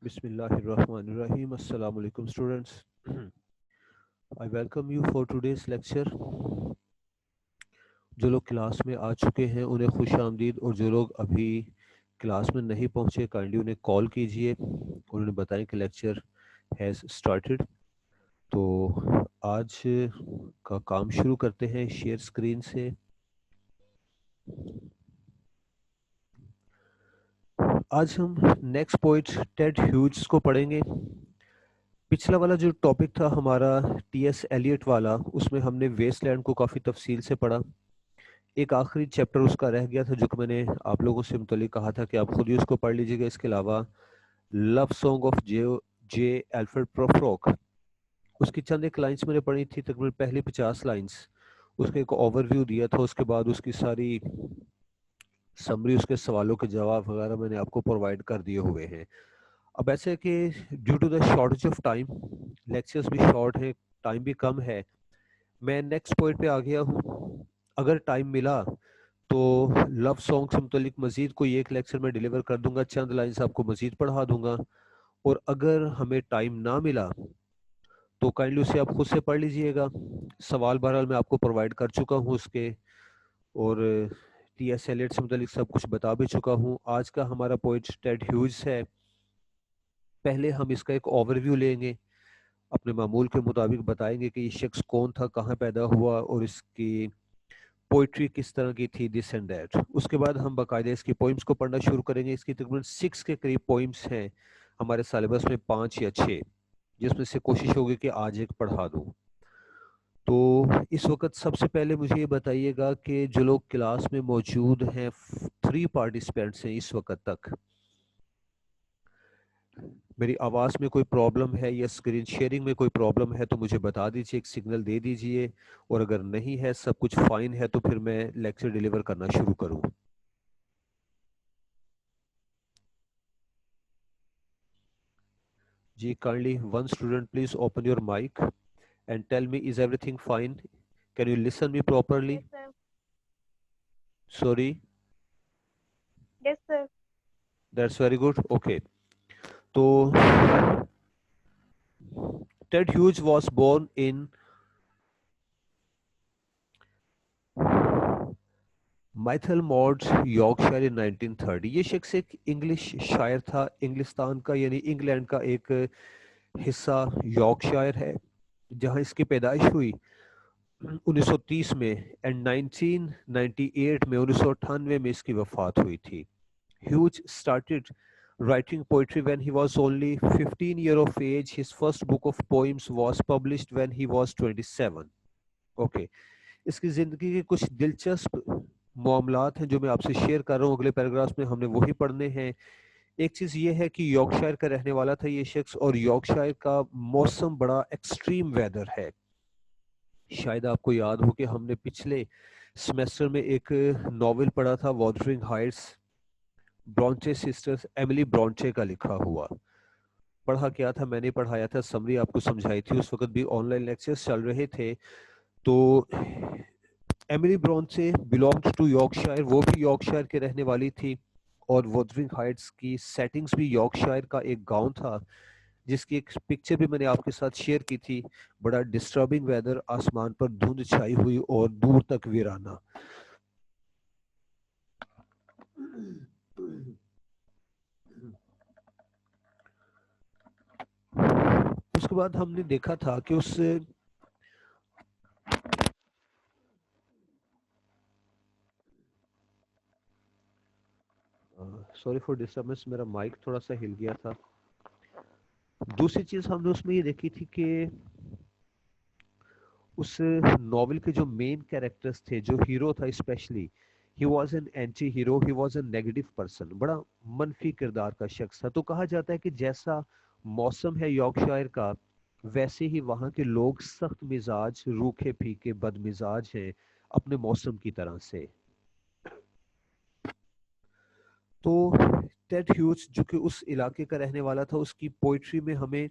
Bismillahirrahmanirrahim. Assalamu alaikum students. I welcome you for today's lecture. جو لوگ class میں آ چکے ہیں انہیں خوش آمدید، اور جو لوگ ابھی کلاس میں نہیں پہنچے کائنڈلی انہیں کال کیجئے اور انہیں بتائیں کہ لیکچر ہیز اسٹارٹڈ. تو آج کا کام شروع کرتے ہیں شیئر اسکرین سے. آج ہم نیکسٹ پوئٹ ٹیڈ ہیوجز کو پڑھیں گے. پچھلا والا جو ٹاپک تھا ہمارا ٹی ایس ایلیٹ والا، اس میں ہم نے ویسٹ لینڈ کو کافی تفصیل سے پڑھا. ایک آخری چیپٹر اس کا رہ گیا تھا جو کہ میں نے آپ لوگوں سے متعلق کہا تھا کہ آپ خود ہی اس کو پڑھ لیجیے گا. اس کے علاوہ لو song of J Alfred Prufrock, اس کی چند ایک لائنس میں نے پڑھی تھی، تقریباً پہلی 50 لائنس. اس کا ایک اوور ویو دیا تھا، اس کے بعد اس کی ساری سمری، اس کے سوالوں کے جواب وغیرہ میں نے آپ کو پرووائڈ کر دیے ہوئے ہیں. اب ایسے ہے کہ due to the shortage of time, lectures بھی شارٹ ہے، ٹائم بھی کم ہے، میں نیکسٹ پوائنٹ پہ آ گیا ہوں. اگر ٹائم ملا تو لو سانگ سے متعلق مزید کوئی ایک لیکچر میں ڈیلیور کر دوں گا، چند لائنز آپ کو مزید پڑھا دوں گا. اور اگر ہمیں ٹائم نہ ملا تو کائنڈلی اسے آپ خود سے پڑھ لیجئے گا. سوال بہرحال میں آپ کو پرووائڈ کر چکا ہوں اس کے، اور ٹی ایس ایلیٹ سے متعلق سب کچھ بتا بھی چکا ہوں. آج کا ہمارا پوئٹ ٹیڈ ہیوجز ہے. پہلے ہم اس کا ایک اوور ویو لیں گے، اپنے معمول کے مطابق بتائیں گے کہ یہ شخص کون تھا، کہاں پیدا ہوا، اور اس کی پوئٹری کس طرح کی تھی، دس اینڈ دیٹ. اس کے بعد ہم باقاعدہ اس کی پوئمس کو پڑھنا شروع کریں گے. اس کی تقریباً 6 کے قریب پوئمس ہیں ہمارے سیلیبس میں، 5 یا 6، جس میں سے کوشش ہوگی کہ آج ایک پڑھا دوں. تو اس وقت سب سے پہلے مجھے یہ بتائیے گا کہ جو لوگ کلاس میں موجود ہیں، 3 پارٹیسپینٹس ہیں اس وقت تک. میری آواز میں کوئی پرابلم ہے یا اسکرین شیئرنگ میں کوئی پرابلم ہے تو مجھے بتا دیجئے، ایک سگنل دے دیجئے. اور اگر نہیں ہے، سب کچھ فائن ہے، تو پھر میں لیکچر ڈیلیور کرنا شروع کروں. جی kindly one student please open your mic and tell me is everything fine. Can you listen me properly? Yes, sir. Sorry. Yes, sir. That's very good. Okay. تو Ted Hughes was born in Mytholmroyd, Yorkshire in 1930. یہ شخص ایک English شاعر تھا، انگلستان کا یعنی England کا ایک حصہ یارکشائر ہے جہاں اس کی پیدائش ہوئی 1930 میں، اینڈ 1998 میں 1998 میں اس کی وفات ہوئی تھی. Huge started writing poetry when he was only 15 years of age. His first book of poems was published when he was 27. Okay. اس کی زندگی کے کچھ دلچسپ معاملات ہیں جو میں آپ سے شیئر کر رہا ہوں، اگلے پیراگرافs میں ہم نے وہی پڑھنے ہیں. ایک چیز یہ ہے کہ یارکشائر کا رہنے والا تھا یہ شخص، اور یارکشائر کا موسم بڑا ایکسٹریم ویدر ہے. شاید آپ کو یاد ہو کہ ہم نے پچھلے سیمیسٹر میں ایک ناول پڑھا تھا، وادرنگ ہائٹس، برانچے سسٹرز، ایملی برانچے کا لکھا ہوا. پڑھا کیا تھا، میں نے پڑھایا تھا، سمری آپ کو سمجھائی تھی، اس وقت بھی آن لائن لیکچرز چل رہے تھے. تو ایملی برانچے بلانگز ٹو یارکشائر، وہ بھی یارکشائر کے رہنے والی تھی، اور وادرنگ ہائٹس کی سیٹنگز بھی یارکشائر کا ایک گاؤں تھا جس کی ایک پکچر بھی میں نے آپ کے ساتھ شیئر کی تھی. بڑا ڈسٹربنگ ویدر، آسمان پر دھند چھائی ہوئی اور دور تک ویرانہ. اس کے بعد ہم نے دیکھا تھا کہ اس سوری فار ڈسٹربنس، میرا مائک تھوڑا سا ہل گیا تھا. دوسری چیز ہم نے اس میں یہ دیکھی تھی کہ اس ناول کے جو مین کیریکٹرز تھے، جو ہیرو تھا specially, he was an anti hero, he was a negative person, بڑا منفی کردار کا شخص تھا. تو کہا جاتا ہے کہ جیسا موسم ہے یارکشائر کا، ویسے ہی وہاں کے لوگ سخت مزاج، روکھے پھیکے، بد مزاج ہیں اپنے موسم کی طرح سے. تو ٹیڈ ہیوج جو کہ اس علاقے کا رہنے والا تھا، اس کی پوئٹری میں ہمیں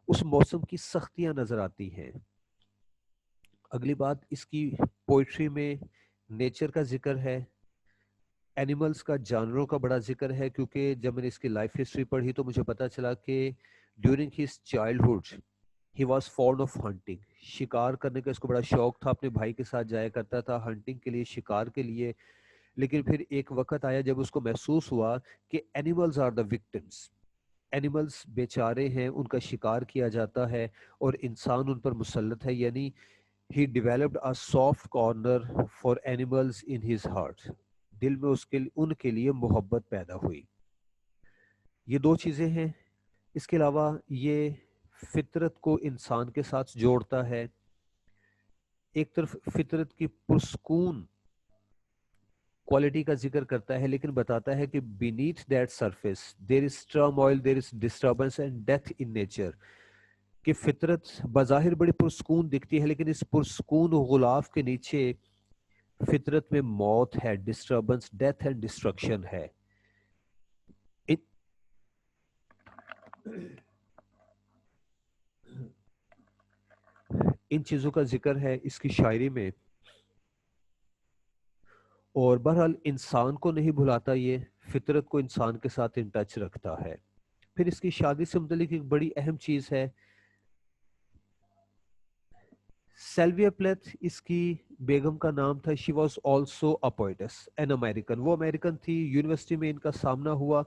اس موسم کی سختیاں نظر آتی ہیں. اگلی بات، اس کی پوئٹری میں نیچر کا ذکر ہے، اینیملس کا، جانوروں کا بڑا ذکر ہے، کیونکہ جب میں نے اس کی لائف ہسٹری پڑھی تو مجھے پتا چلا کہ during his childhood he was fond of hunting. شکار کرنے کا اس کو بڑا شوق تھا، اپنے بھائی کے ساتھ جایا کرتا تھا ہنٹنگ کے لیے، شکار کے لیے. لیکن پھر ایک وقت آیا جب اس کو محسوس ہوا کہ animals are the victims, animals بیچارے ہیں، ان کا شکار کیا جاتا ہے اور انسان ان پر مسلط ہے. یعنی he developed a soft corner for animals in his heart. دل میں اس کے ان کے لیے محبت پیدا ہوئی. یہ دو چیزیں ہیں. اس کے علاوہ یہ فطرت کو انسان کے ساتھ جوڑتا ہے. ایک طرف فطرت کی پرسکون کوالٹی کا ذکر کرتا ہے، لیکن بتاتا ہے کہ beneath that surface there is turmoil, there is disturbance and death in nature. کہ فطرت بظاہر بڑی پرسکون دکھتی ہے، لیکن اس پرسکون غلاف کے نیچے فطرت میں موت ہے، ڈسٹربنس، ڈیتھ اینڈ ڈسٹرکشن ہے. ان چیزوں کا ذکر ہے اس کی شاعری میں. اور بہرحال انسان کو نہیں بھلاتا، یہ فطرت کو انسان کے ساتھ ان ٹچ رکھتا ہے. پھر اس کی شادی سے متعلق ایک بڑی اہم چیز ہے. سیلویا پلیتھ اس کی بیگم کا نام تھا. She was also a poets, an American. وہ امیریکن تھی. یونیورسٹی میں ان کا سامنا ہوا.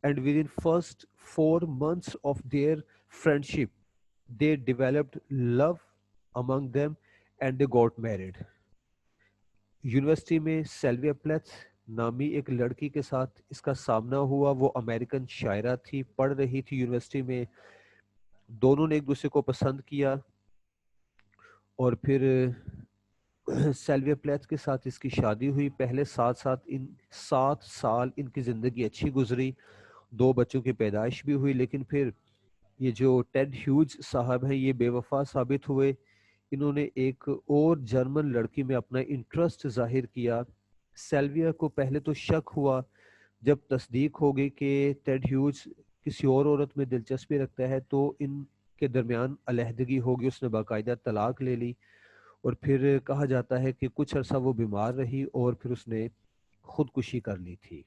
And with in first 4 months of their friendship they developed love among them and they got married. University میں سیلویا پلیتھ نامی ایک لڑکی کے ساتھ اس کا سامنا ہوا. وہ امریکن شاعرہ تھی، پڑھ رہی تھی یونیورسٹی میں. دونوں نے ایک دوسرے کو پسند کیا اور پھر سیلویا پلیتھ کے ساتھ اس کی شادی ہوئی. پہلے 7 سال ان کی زندگی اچھی گزری، 2 بچوں کی پیدائش بھی ہوئی. لیکن پھر یہ جو ٹیڈ ہیوج صاحب ہیں یہ بے وفا ثابت ہوئے. انہوں نے ایک اور جرمن لڑکی میں اپنا انٹرسٹ ظاہر کیا. سیلویا کو پہلے تو شک ہوا، جب تصدیق ہو گئی کہ ٹیڈ ہیوج کسی اور عورت میں دلچسپی رکھتا ہے تو ان کے درمیان علیحدگی ہوگی. اس نے باقاعدہ طلاق لے لی اور پھر کہا جاتا ہے کہ کچھ عرصہ وہ بیمار رہی اور پھر اس نے خودکشی کر لی تھی.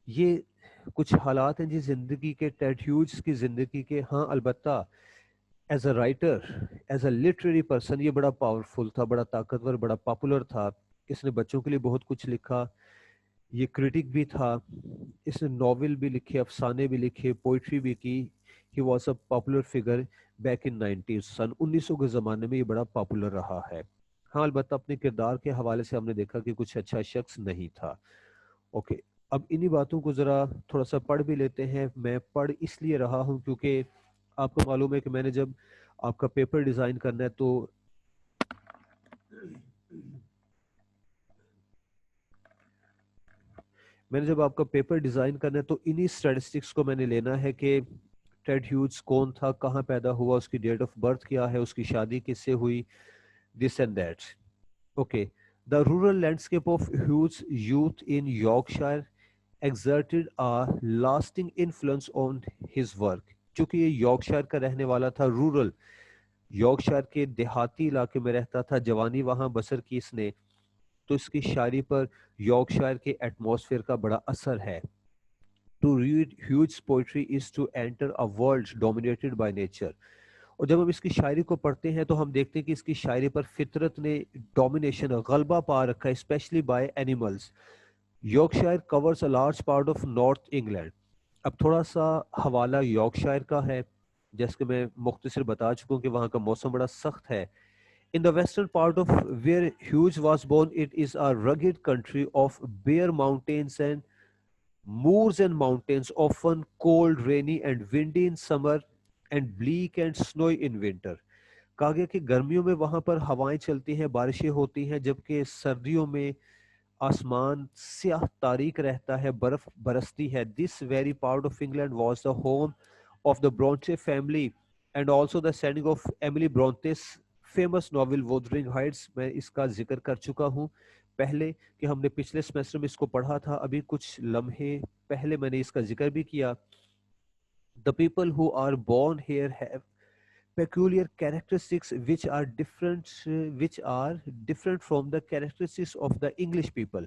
یہ کچھ حالات ہیں جی زندگی کے، ٹیڈ ہیوج کی زندگی کے. ہاں البتہ as a writer, as a literary person یہ بڑا پاورفل تھا، بڑا طاقتور، بڑا پاپولر تھا. اس نے بچوں کے لیے بہت کچھ لکھا. یہ کرٹک بھی تھا. اس نے ناول بھی لکھے، افسانے بھی لکھے، پوئٹری بھی کی. ہی was a popular figure back in 90s. سن 1900 کے زمانے میں یہ بڑا پاپولر رہا ہے. ہاں البتہ اپنے کردار کے حوالے سے ہم نے دیکھا کہ کچھ اچھا شخص نہیں تھا. اوکے، اب انہی باتوں کو ذرا تھوڑا سا پڑھ بھی لیتے ہیں. میں پڑھ اس لیے رہا ہوں کیونکہ آپ کو معلوم ہے کہ میں نے جب آپ کا پیپر ڈیزائن کرنا ہے تو انہی اسٹیٹسٹکس کو میں نے لینا ہے کہ ٹیڈ ہیوج کون تھا، کہاں پیدا ہوا، اس کی ڈیٹ آف برتھ کیا ہے، اس کی شادی کس سے ہوئی، this and that. Okay. The rural landscape of huge youth in Yorkshire exerted a lasting influence on his work. چونکہ یہ یارکشائر کا رہنے والا تھا، رورل یارکشائر کے دیہاتی علاقے میں رہتا تھا، جوانی وہاں بسر کی اس نے، تو اس کی شاعری پر یارکشائر کے ایٹماسفیئر کا بڑا اثر ہے. To read Hugh's poetry is to enter a world dominated by nature. اور جب ہم اس کی شاعری کو پڑھتے ہیں تو ہم دیکھتے ہیں کہ اس کی شاعری پر فطرت نے ڈومینیشن، غلبہ پا رکھا ہے، specially by animals. Yorkshire covers a large part of north England. اب تھوڑا سا حوالہ یارکشائر کا ہے، جیسے کہ میں مختصر بتا چکا ہوں کہ وہاں کا موسم بڑا سخت ہے. In the western part of where Hughes was born, it is a rugged country of bare mountains and moors and mountains, often cold, rainy and windy in summer and bleak and snowy in winter. کہا گیا کہ گرمیوں میں وہاں پر ہوائیں چلتی ہیں، بارشیں ہوتی ہیں، جبکہ سردیوں میں آسمان سیاہ تاریک رہتا ہے، برف برستی ہے. This very part of England was the home of the Brontë family and also the setting of Emily Brontë's famous novel Wuthering Heights. میں اس کا ذکر کر چکا ہوں پہلے کہ ہم نے پچھلے سیمسٹر میں اس کو پڑھا تھا. ابھی کچھ لمحے پہلے میں نے اس کا ذکر بھی کیا. The people who are born here have peculiar characteristics which are different from the characteristics of the English people.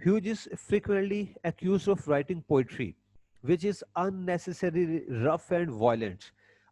Hughes is frequently accused of writing poetry, which is unnecessarily rough and violent.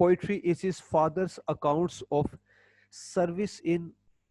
poetry is his father's accounts of service in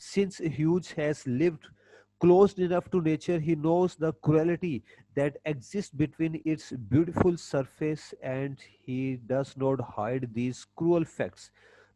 Since Hughes has lived close enough to nature, he knows the cruelty that exists between its beautiful surface, and he does not hide these cruel facts.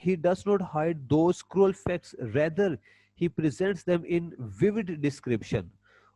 he does not hide those cruel facts, rather he presents them in vivid description.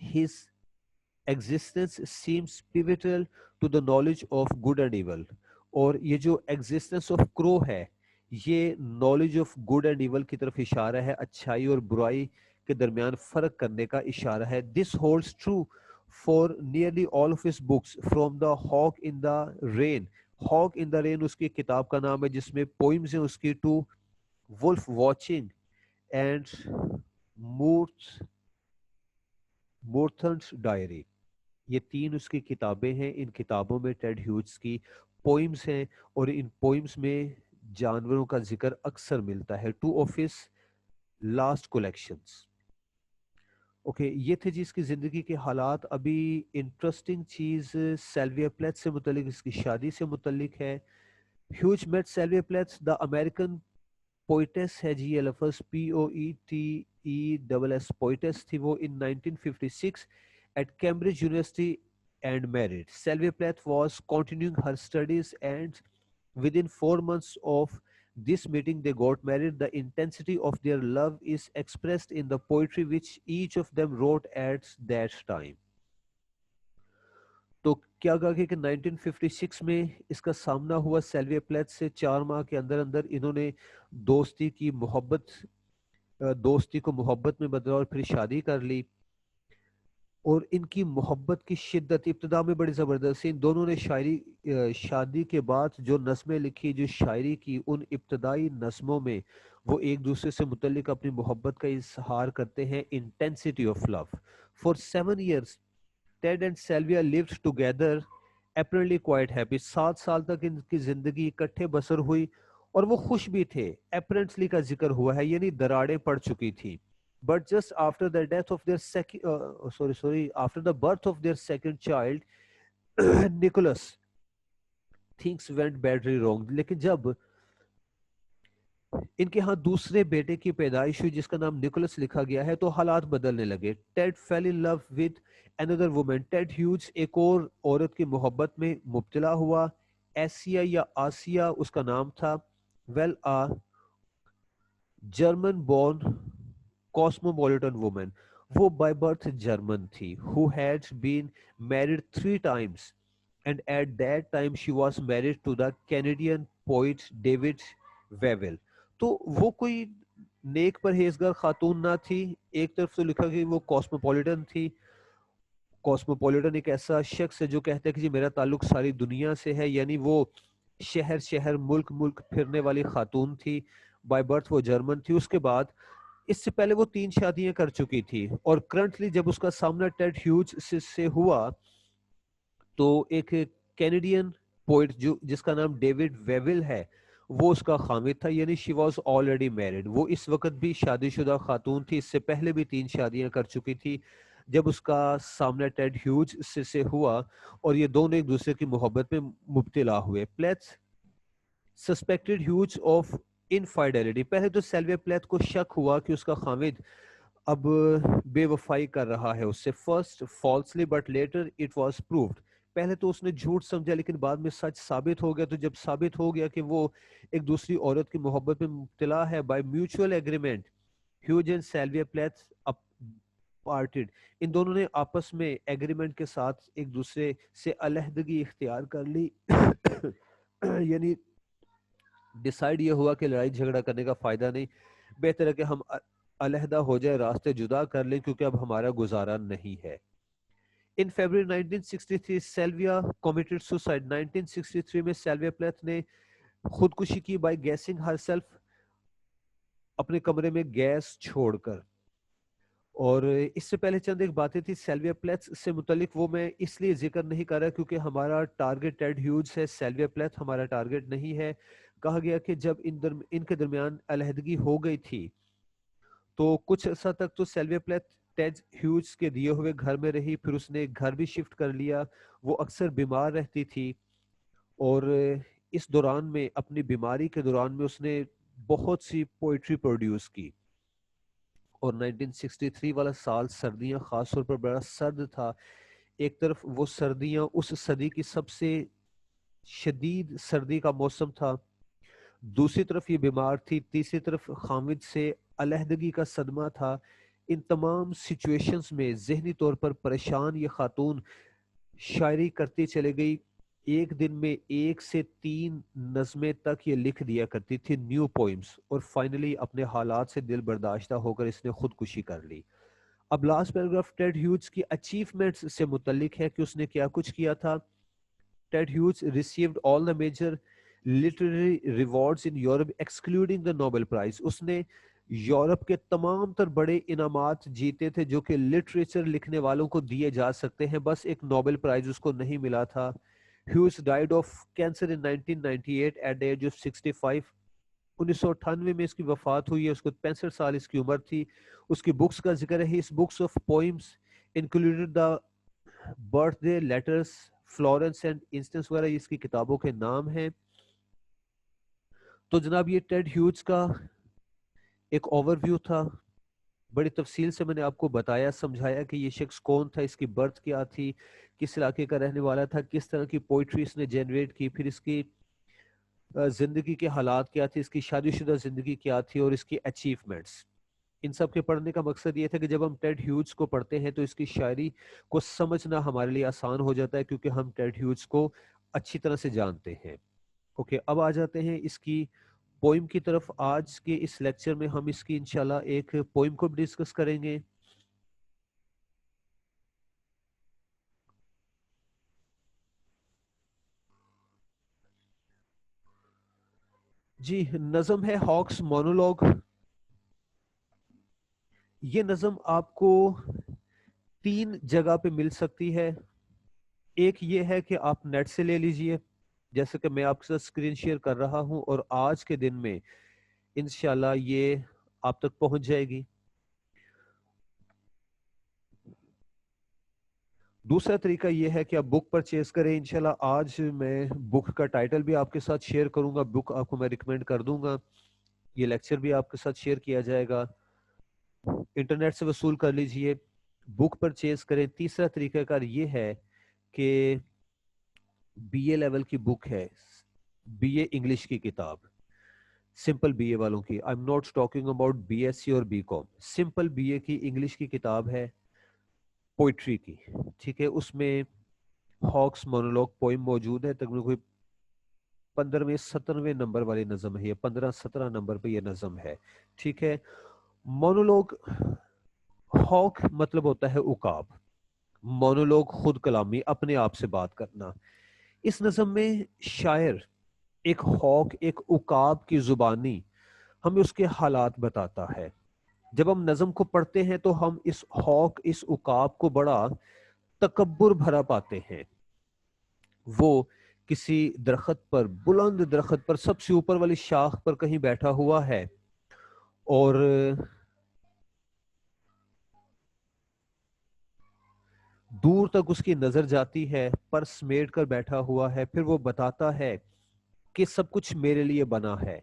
His existence seems pivotal to the knowledge of good and evil, اور یہ جو existence of کرو ہے یہ knowledge of good and evil کی طرف اشارہ ہے, اچھائی اور برائی کے درمیان فرق کرنے کا اشارہ ہے. This holds true for nearly all of his books from the Hawk in the Rain. Hawk in the Rain اس کی کتاب کا نام ہے جس میں پوئمز ہیں اس کی, two Wolfwatching and Moortown Diary. یہ تین اس کی کتابیں ہیں. ان کتابوں میں ٹیڈ ہیوجز کی پوئمز ہیں اور ان پوئمز میں جانوروں کا ذکر اکثر ملتا ہے. Two of his last collections. Okay, یہ تھے جی اس کی زندگی کے حالات. ابھی انٹرسٹنگ چیز سیلویا پلیتھ سے متعلق, اس کی شادی سے متعلق ہے. ہیوج میٹ سیلویا پلیتھ دا امریکن پوئٹس ہے جی, یہ لفظ POETES پوئٹس تھی وہ, ان 1956 at Cambridge University and married. Sylvia Plath was continuing her studies and within 4 months of this meeting they got married. The intensity of their love is expressed in the poetry which each of them wrote at that time. تو کیا کہا کہ 1956 میں اس کا سامنا ہوا Sylvia پلیتھ سے. 4 ماہ کے اندر اندر انہوں نے دوستی کو محبت میں بدلا اور پھر شادی کر لی. اور ان کی محبت کی شدت ابتدا میں بڑی زبردست. ان دونوں نے شادی کے بعد جو نظمیں لکھی, جو شاعری کی, ان ابتدائی نظموں میں وہ ایک دوسرے سے متعلق اپنی محبت کا اظہار کرتے ہیں. Intensity of love. For 7 years Ted and Sylvia lived together apparently quite happy. 7 سال تک ان کی زندگی اکٹھے بسر ہوئی اور وہ خوش بھی تھے. اپرنٹلی کا ذکر ہوا ہے یعنی دراڑیں پڑ چکی تھی. But just after the death of their after the birth of their second child, Nicholas, things went badly wrong. لیکن جب ان کے ہاں دوسرے بیٹے کی پیدائش ہوئی جس کا نام نکولس لکھا گیا ہے تو حالات بدلنے لگے. Ted fell in love with another woman. Ted Hughes ایک اور عورت کی محبت میں مبتلا ہوا. ایسیا یا آسیا اس کا نام تھا. Well German born cosmopolitan woman. وہ بائی برتھ جرمن تھی. who had been married 3 times and at that time she was married to the Canadian poet David Weddell. تو وہ کوئی نیک پرہیزگار خاتون نہ تھی. ایک طرف تو لکھا کہ وہ کاسموپولیٹن تھی. کاسموپولیٹن ایک ایسا شخص ہے جو کہتا ہے کہ جی میرا تعلق ساری دنیا سے ہے, یعنی وہ شہر شہر ملک ملک پھرنے والی خاتون تھی. بائی برتھ وہ جرمن تھی. اس کے بعد اس سے پہلے وہ 3 شادیاں کر چکی تھی اور کرنٹلی جب اس کا سامنا ٹیڈ ہیوج سے ہوا تو ایک کینیڈین پوئٹ جس کا نام ڈیوڈ ویول ہے وہ اس کا خامد تھا, یعنی شی واز آلریڈی میرڈ. وہ اس وقت بھی شادی شدہ خاتون تھی, اس سے پہلے بھی 3 شادیاں کر چکی تھی جب اس کا سامنا ٹیڈ ہیوج سے ہوا اور یہ دونوں ایک دوسرے کی محبت میں مبتلا ہوئے. پلیتھ سسپیکٹڈ ہیوج آف انفائڈیلٹی. پہلے تو سیلویا پلیتھ کو شک ہوا کہ اس کا خامد اب بے وفائی کر رہا ہے اس سے. First فالسلی but later it was proved. پہلے تو اس نے جھوٹ سمجھا لیکن بعد میں سچ ثابت ہو گیا. تو جب ثابت ہو گیا کہ وہ ایک دوسری عورت کی محبت میں مبتلا ہے, by mutual agreement Hughes and Sylvia Plath parted. ان دونوں نے آپس میں ایگریمنٹ کے ساتھ ایک دوسرے سے علیحدگی اختیار کر لی. یعنی ڈیسائیڈ یہ ہوا کہ لڑائی جھگڑا کرنے کا فائدہ نہیں, بہتر ہے کہ ہم علیحدہ ہو جائے, راستے جدا کر لیں کیونکہ اب ہمارا گزارا نہیں ہے. In February 1963 Sylvia committed suicide. 1963 میں سیلویا پلیتھ نے خودکشی کی by gassing herself, اپنے کمرے میں گیس چھوڑ کر. اور اس سے پہلے چند ایک باتیں تھی سیلویا پلیتھ سے متعلق, وہ میں اس لیے ذکر نہیں کر رہا کیونکہ ہمارا ٹارگٹ ٹیڈ ہیوج ہے, سیلویا پلیتھ ہمارا ٹارگٹ نہیں ہے. کہا گیا کہ جب ان کے درمیان علیحدگی ہو گئی تھی تو کچھ عرصہ تک تو سیلویا پلیتھ ٹیڈ ہیوج کے دیے ہوئے گھر میں رہی, پھر اس نے گھر بھی شفٹ کر لیا. وہ اکثر بیمار رہتی تھی اور اس دوران میں اپنی بیماری کے دوران میں اس نے بہت سی پوئٹری پروڈیوس کی. اور 1963 والا سال سردیاں خاص طور پر بڑا سرد تھا. ایک طرف وہ سردیاں اس صدی کی سب سے شدید سردی کا موسم تھا, دوسری طرف یہ بیمار تھی, تیسری طرف خامد سے علیحدگی کا صدمہ تھا. ان تمام سچویشنز میں ذہنی طور پر پریشان یہ خاتون شاعری کرتی چلے گئی. ایک دن میں 1 سے 3 نظمیں تک یہ لکھ دیا کرتی تھی، نیو پوئمز، اور فائنلی اپنے حالات سے دل برداشتہ ہو کر اس نے خودکشی کر لی۔ اب لاسٹ پیراگراف ٹیڈ ہیوز کی اچیومنٹس سے متعلق ہے کہ اس نے کیا کچھ کیا تھا۔ Ted Hughes received all the major literary rewards in Europe excluding the Nobel Prize. اس نے یورپ کے تمام تر بڑے انعامات جیتے تھے جو کہ لٹریچر لکھنے والوں کو دیے جا سکتے ہیں، بس ایک نوبل پرائز اس کو نہیں ملا تھا۔ Hughes died of cancer in 1998 at the age of 65۔ 1998 میں اس کی وفات ہوئی ہے، اس کو 65 سال اس کی عمر تھی۔ اس کی بکس کا ذکر ہے، اس books of poems included the birthday Letters, Flowers and Insects وغیرہ، اس کی کتابوں کے نام ہیں۔ تو جناب یہ ٹیڈ ہیوز کا ایک اوور ویو تھا، بڑی تفصیل سے میں نے آپ کو بتایا سمجھایا کہ یہ شخص کون تھا، اس کی برتھ کیا تھی، کس علاقے کا رہنے والا تھا، کس طرح کی پوئٹری اس نے جنریٹ کی، پھر اس کی زندگی کے حالات کیا تھے، اس کی شادی شدہ زندگی کیا تھی، اور اس کی اچیومنٹس۔ ان سب کے پڑھنے کا مقصد یہ تھا کہ جب ہم ٹیڈ ہیوز کو پڑھتے ہیں تو اس کی شاعری کو سمجھنا ہمارے لیے آسان ہو جاتا ہے، کیونکہ ہم ٹیڈ ہیوز کو اچھی طرح سے جانتے ہیں۔ اوکے، اب آ جاتے ہیں اس کی پوئم کی طرف۔ آج کے اس لیکچر میں ہم اس کی انشاءاللہ ایک پوئم کو بھی ڈسکس کریں گے۔ جی، نظم ہے ہاکس مونولوگ۔ یہ نظم آپ کو 3 جگہ پہ مل سکتی ہے۔ ایک یہ ہے کہ آپ نیٹ سے لے لیجئے، جیسے کہ میں آپ کے ساتھ اسکرین شیئر کر رہا ہوں، اور آج کے دن میں انشاءاللہ یہ آپ تک پہنچ جائے گی۔ دوسرا طریقہ یہ ہے کہ آپ بک پرچیز کریں۔ انشاءاللہ آج میں بک کا ٹائٹل بھی آپ کے ساتھ شیئر کروں گا، بک آپ کو میں ریکمینڈ کر دوں گا، یہ لیکچر بھی آپ کے ساتھ شیئر کیا جائے گا۔ انٹرنیٹ سے وصول کر لیجئے، بک پرچیز کریں۔ تیسرا طریقہ کار یہ ہے کہ بی اے لیول کی بک ہے، بی اے انگلش کی کتاب، سمپل بی اے والوں کی، I am not talking about B S C اور B com, simple B A کی انگلش کی کتاب ہے پوئٹری کی، ٹھیک ہے۔ اس میں ہاکس مونولوگ پوئم موجود ہے، تقریباً کوئی 15ویں 17ویں نمبر والی نظم ہے، یہ 15-17 نمبر پہ یہ نظم ہے، ٹھیک ہے۔ مونولوگ، ہاک مطلب ہوتا ہے عقاب، مونولوگ خود کلامی، اپنے آپ سے بات کرنا۔ اس نظم میں شاعر ایک ہاک، ایک عقاب کی زبانی ہمیں اس کے حالات بتاتا ہے۔ جب ہم نظم کو پڑھتے ہیں تو ہم اس ہاک، اس عقاب کو بڑا تکبر بھرا پاتے ہیں۔ وہ کسی درخت پر، بلند درخت پر، سب سے اوپر والی شاخ پر کہیں بیٹھا ہوا ہے، اور دور تک اس کی نظر جاتی ہے، پر سمیٹ کر بیٹھا ہوا ہے۔ پھر وہ بتاتا ہے کہ سب کچھ میرے لیے بنا ہے،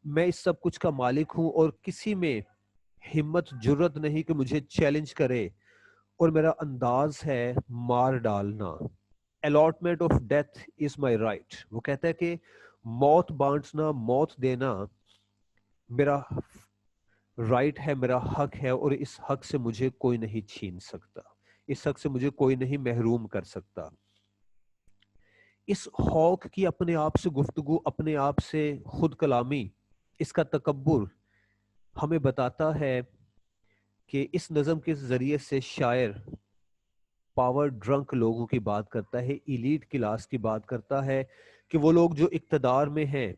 میں اس سب کچھ کا مالک ہوں، اور کسی میں ہمت جرت نہیں کہ مجھے چیلنج کرے، اور میرا انداز ہے مار ڈالنا۔ allotment of death is my right۔ وہ کہتا ہے کہ موت بانٹنا، موت دینا میرا رائٹ ہے، میرا حق ہے، اور اس حق سے مجھے کوئی نہیں چھین سکتا، اس حق سے مجھے کوئی نہیں محروم کر سکتا۔ اس ہاک کی اپنے آپ سے گفتگو، اپنے آپ سے خود کلامی، اس کا تکبر ہمیں بتاتا ہے کہ اس نظم کے ذریعے سے شاعر پاور ڈرنک لوگوں کی بات کرتا ہے، ایلیٹ کلاس کی بات کرتا ہے، کہ وہ لوگ جو اقتدار میں ہیں،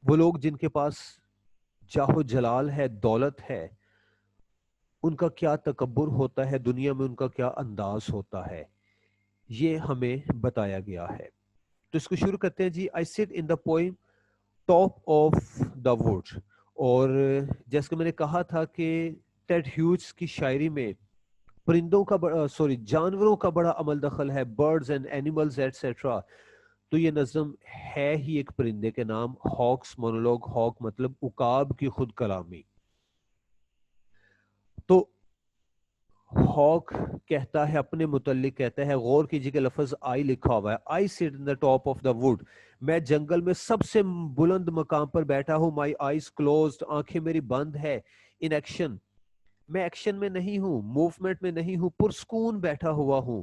وہ لوگ جن کے پاس جاہ و جلال ہے، دولت ہے، ان کا کیا تکبر ہوتا ہے دنیا میں، ان کا کیا انداز ہوتا ہے، یہ ہمیں بتایا گیا ہے۔ تو اس کو شروع کرتے ہیں جی۔ I sit in the poem top of the wood۔ اور جیسے کہ میں نے کہا تھا کہ ٹیڈ ہیوز کی شاعری میں پرندوں کا جانوروں کا بڑا عمل دخل ہے، برڈز اینڈ اینیملز ایٹسیٹرا۔ تو یہ نظم ہے ہی ایک پرندے کے نام، ہاکس مونولوگ، ہاک مطلب عقاب کی خود کلامی۔ تو ہاک کہتا ہے اپنے متعلق، کہتا ہے، غور کیجیے کہ لفظ آئی لکھا ہوا ہے، I sat in the top of the wood, میں جنگل میں سب سے بلند مقام پر بیٹھا ہوں، مائی آئیز کلوزڈ، آنکھیں میری بند ہے، ان ایکشن، میں ایکشن میں نہیں ہوں، موومنٹ میں نہیں ہوں، پرسکون بیٹھا ہوا ہوں،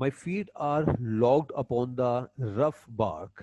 My feet are locked upon the rough bark.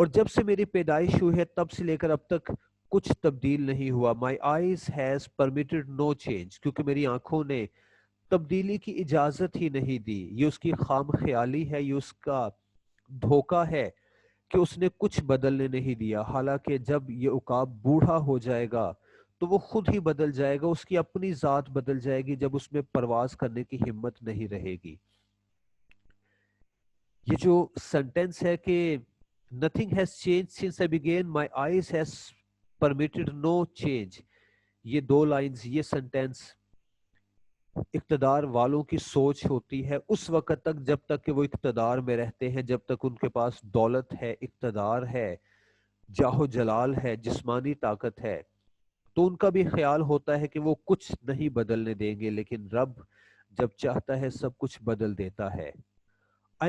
اور جب سے میری پیدائش ہوئی ہے تب سے لے کر اب تک کچھ تبدیل نہیں ہوا. My eyes has permitted no change, کیونکہ میری آنکھوں نے تبدیلی کی اجازت ہی نہیں دی. یہ اس کی خام خیالی ہے, یہ اس کا دھوکہ ہے کہ اس نے کچھ بدلنے نہیں دیا, حالانکہ جب یہ عقاب بوڑھا ہو جائے گا تو وہ خود ہی بدل جائے گا, اس کی اپنی ذات بدل جائے گی جب اس میں پرواز کرنے کی ہمت نہیں رہے گی. یہ جو سنٹینس ہے کہ nothing has changed since I began, my eyes has permitted no change, یہ دو لائنز, یہ سنٹینس اقتدار والوں کی سوچ ہوتی ہے اس وقت تک جب تک کہ وہ اقتدار میں رہتے ہیں, جب تک ان کے پاس دولت ہے, اقتدار ہے, جاہ و جلال ہے, جسمانی طاقت ہے, تو ان کا بھی خیال ہوتا ہے کہ وہ کچھ نہیں بدلنے دیں گے. لیکن رب جب چاہتا ہے سب کچھ بدل دیتا ہے. I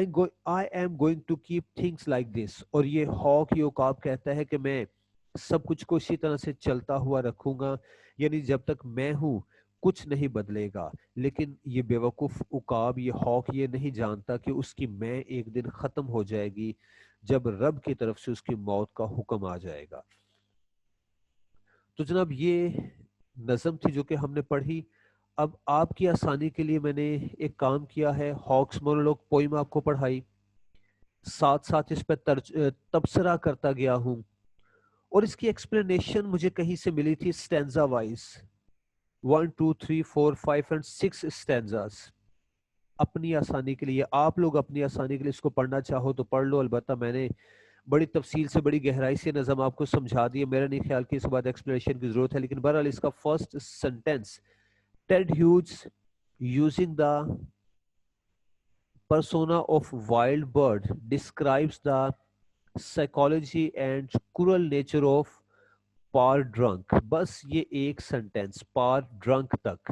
am going to keep things like this, اور یہ ہاک یہ عقاب کہتا ہے کہ میں سب کچھ کو اسی طرح سے چلتا ہوا رکھوں گا, یعنی جب تک میں ہوں کچھ نہیں بدلے گا. لیکن یہ بیوقوف عقاب, یہ ہاک یہ نہیں جانتا کہ اس کی میں ایک دن ختم ہو جائے گی جب رب کی طرف سے اس کی موت کا حکم آ جائے گا. تو جناب یہ نظم تھی جو کہ ہم نے پڑھی. اب آپ کی آسانی کے لیے میں نے ایک کام کیا ہے, ہاکس مونولوگ پوئم آپ کو پڑھائی, ساتھ ساتھ اس پہ تبصرہ کرتا گیا ہوں, اور اس کی ایکسپلینیشن مجھے کہیں سے ملی تھی سٹینزا وائز, 1 2 3 4 5 and 6 اسٹینزاز. اپنی آسانی کے لیے, آپ لوگ اپنی آسانی کے لیے اس کو پڑھنا چاہو تو پڑھ لو. البتہ میں نے بڑی تفصیل سے بڑی گہرائی سے نظم آپ کو سمجھا دیا, میرا نہیں خیال کہ اس کے بعد ایکسپلینیشن کی ضرورت ہے. لیکن بہرحال اس کا first sentence, Ted Hughes using the persona of wild bird describes the psychology and cruel nature of par drunk. بس یہ ایک سنٹینس par drunk تک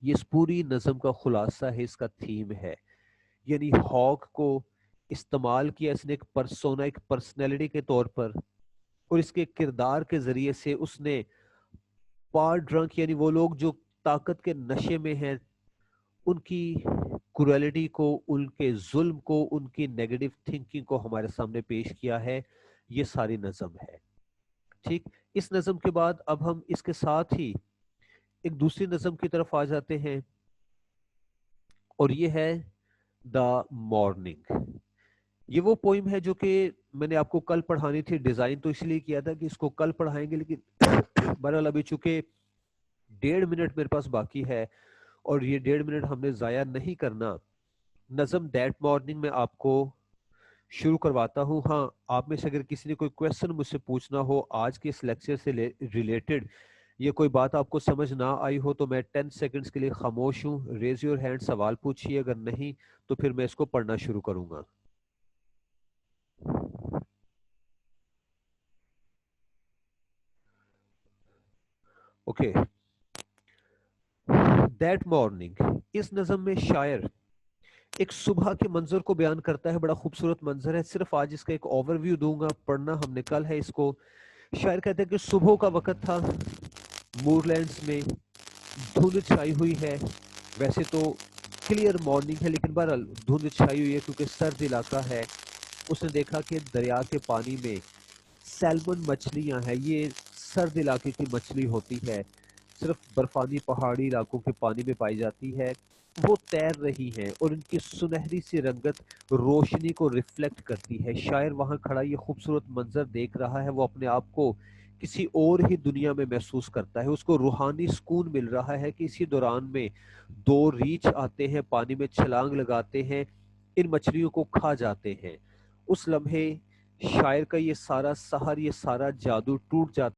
یہ اس پوری نظم کا خلاصہ ہے, اس کا تھیم ہے. یعنی ہاک کو استعمال کیا اس نے ایک پرسونا, ایک پرسنالٹی کے طور پر, اور اس کے کردار کے ذریعے سے اس نے پار ڈرنک یعنی وہ لوگ جو طاقت کے نشے میں ہیں ان کی کرویلٹی کو, ان کے ظلم کو, ان کی نیگیٹو تھنکنگ کو ہمارے سامنے پیش کیا ہے. یہ ساری نظم ہے. ٹھیک, اس نظم کے بعد اب ہم اس کے ساتھ ہی ایک دوسری نظم کی طرف آ جاتے ہیں, اور یہ ہے دا مارننگ. یہ وہ پوئم ہے جو کہ میں نے آپ کو کل پڑھانی تھی, ڈیزائن تو اس لیے کیا تھا کہ اس کو کل پڑھائیں گے, لیکن بہرحال ابھی چونکہ 1.5 منٹ میرے پاس باقی ہے اور یہ 1.5 منٹ ہم نے ضائع نہیں کرنا. نظم دیٹ مارننگ میں آپ کو شروع کرواتا ہوں. ہاں, آپ میں سے اگر کسی نے کوئی کویسچن مجھ سے پوچھنا ہو آج کے اس لیکچر سے ریلیٹڈ, یہ کوئی بات آپ کو سمجھ نہ آئی ہو, تو میں 10 سیکنڈز کے لیے خاموش ہوں. ریز یور ہینڈ, سوال پوچھیے, اگر نہیں تو پھر میں اس کو پڑھنا شروع کروں گا. Okay, that morning. اس نظم میں شاعر ایک صبح کے منظر کو بیان کرتا ہے. بڑا خوبصورت منظر ہے, صرف آج اس کا ایک اوور ویو دوں گا, پڑھنا ہم نے کل ہے اس کو. شاعر کہتے ہیں کہ صبح کا وقت تھا, مور لینڈز میں دھند چھائی ہوئی ہے. ویسے تو کلیئر مارننگ ہے, لیکن بہرحال دھند چھائی ہوئی ہے کیونکہ سرد علاقہ ہے. اس نے دیکھا کہ دریا کے پانی میں سیلمن مچھلیاں ہیں. یہ سرد علاقے کی مچھلی ہوتی ہے, صرف برفانی پہاڑی علاقوں کے پانی میں پائی جاتی ہے. وہ تیر رہی ہیں اور ان کی سنہری سی رنگت روشنی کو ریفلیکٹ کرتی ہے. شاعر وہاں کھڑا یہ خوبصورت منظر دیکھ رہا ہے, وہ اپنے آپ کو کسی اور ہی دنیا میں محسوس کرتا ہے. اس کو روحانی سکون مل رہا ہے کہ اسی دوران میں 2 ریچھ آتے ہیں, پانی میں چھلانگ لگاتے ہیں, ان مچھلیوں کو کھا جاتے ہیں. اس لمحے شاعر کا یہ سارا سحر, یہ سارا جادو ٹوٹ جاتا